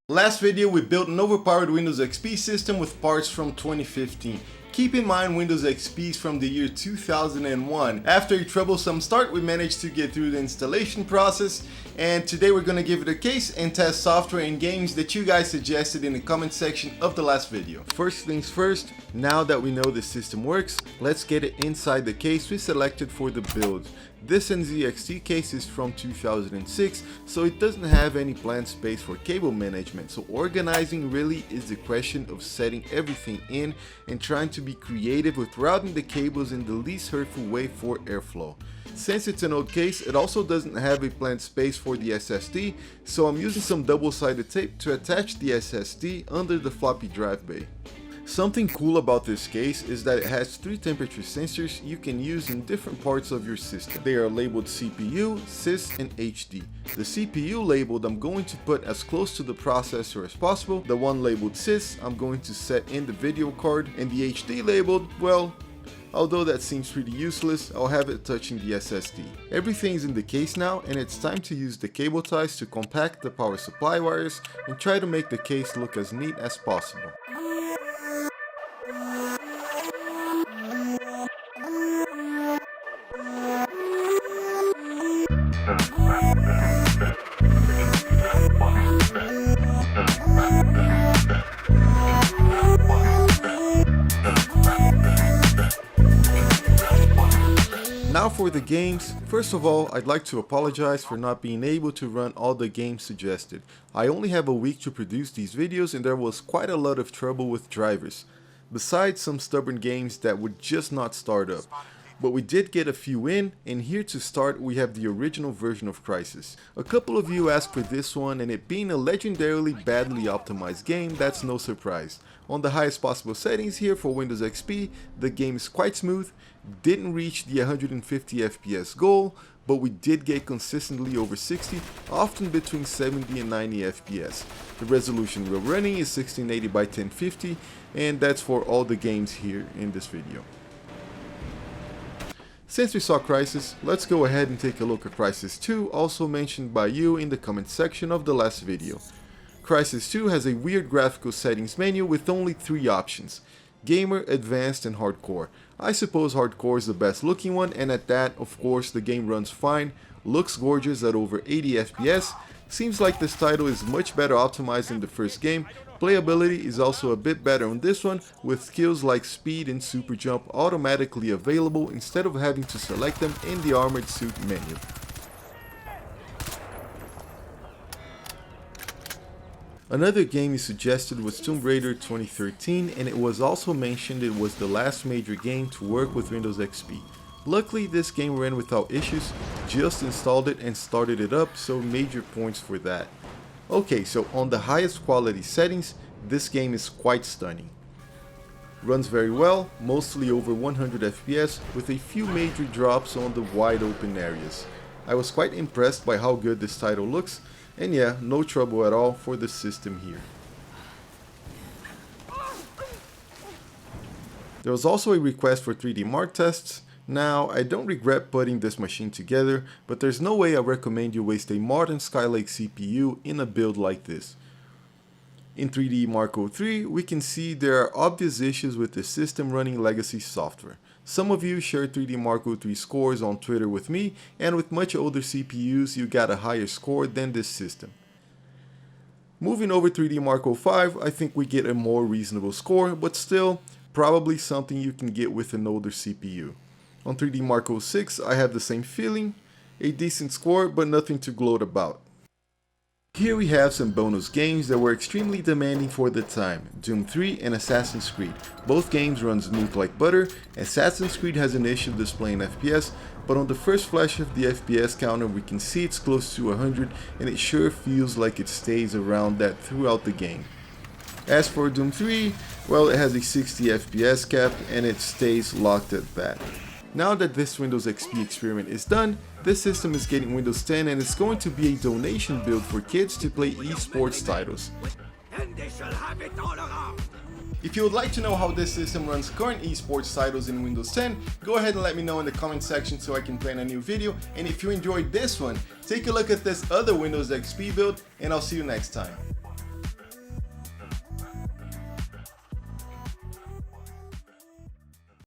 Last video we built an overpowered Windows XP system with parts from 2015. Keep in mind Windows XP is from the year 2001. After a troublesome start we managed to get through the installation process, and today we're going to give it a case and test software and games that you guys suggested in the comment section of the last video. First things first, now that we know the system works, let's get it inside the case we selected for the build. This NZXT case is from 2006, so it doesn't have any planned space for cable management, so organizing really is the question of setting everything in and trying to be creative with routing the cables in the least hurtful way for airflow. Since it's an old case, it also doesn't have a planned space for the SSD, so I'm using some double-sided tape to attach the SSD under the floppy drive bay. Something cool about this case is that it has 3 temperature sensors you can use in different parts of your system. They are labeled CPU, Sys, and HD. The CPU labeled I'm going to put as close to the processor as possible. The one labeled Sys I'm going to set in the video card, and the HD labeled, well, although that seems pretty useless, I'll have it touching the SSD. Everything's in the case now, and it's time to use the cable ties to compact the power supply wires and try to make the case look as neat as possible. Now for the games. First of all, I'd like to apologize for not being able to run all the games suggested. I only have a week to produce these videos and there was quite a lot of trouble with drivers, besides some stubborn games that would just not start up. But we did get a few in, and here to start we have the original version of Crysis. A couple of you asked for this one, and it being a legendarily badly optimized game, that's no surprise. On the highest possible settings here for Windows XP, the game is quite smooth, didn't reach the 150 FPS goal, but we did get consistently over 60, often between 70 and 90 FPS. The resolution we're running is 1680 by 1050, and that's for all the games here in this video. Since we saw Crysis, let's go ahead and take a look at Crysis 2, also mentioned by you in the comment section of the last video. Crysis 2 has a weird graphical settings menu with only 3 options: Gamer, Advanced, and Hardcore. I suppose Hardcore is the best looking one, and at that, of course, the game runs fine, looks gorgeous at over 80 FPS, seems like this title is much better optimized than the first game. Playability is also a bit better on this one, with skills like speed and super jump automatically available instead of having to select them in the armored suit menu. Another game you suggested was Tomb Raider 2013, and it was also mentioned it was the last major game to work with Windows XP. Luckily this game ran without issues, just installed it and started it up, so major points for that. Okay, so on the highest quality settings, this game is quite stunning. Runs very well, mostly over 100 FPS, with a few major drops on the wide open areas. I was quite impressed by how good this title looks, and yeah, no trouble at all for the system here. There was also a request for 3D Mark tests. Now, I don't regret putting this machine together, but there's no way I recommend you waste a modern Skylake CPU in a build like this. In 3D Mark 03, we can see there are obvious issues with the system running legacy software. Some of you shared 3D Mark 03 scores on Twitter with me, and with much older CPUs you got a higher score than this system. Moving over 3D Mark 05, I think we get a more reasonable score, but still, probably something you can get with an older CPU. On 3D Mark 06, I have the same feeling, a decent score, but nothing to gloat about. Here we have some bonus games that were extremely demanding for the time: Doom 3 and Assassin's Creed. Both games run smooth like butter. Assassin's Creed has an issue displaying FPS, but on the first flash of the FPS counter we can see it's close to 100, and it sure feels like it stays around that throughout the game. As for Doom 3, well, it has a 60 FPS cap and it stays locked at that. Now that this Windows XP experiment is done, this system is getting Windows 10 and it's going to be a donation build for kids to play esports titles. If you would like to know how this system runs current esports titles in Windows 10, go ahead and let me know in the comment section so I can plan a new video. And if you enjoyed this one, take a look at this other Windows XP build, and I'll see you next time.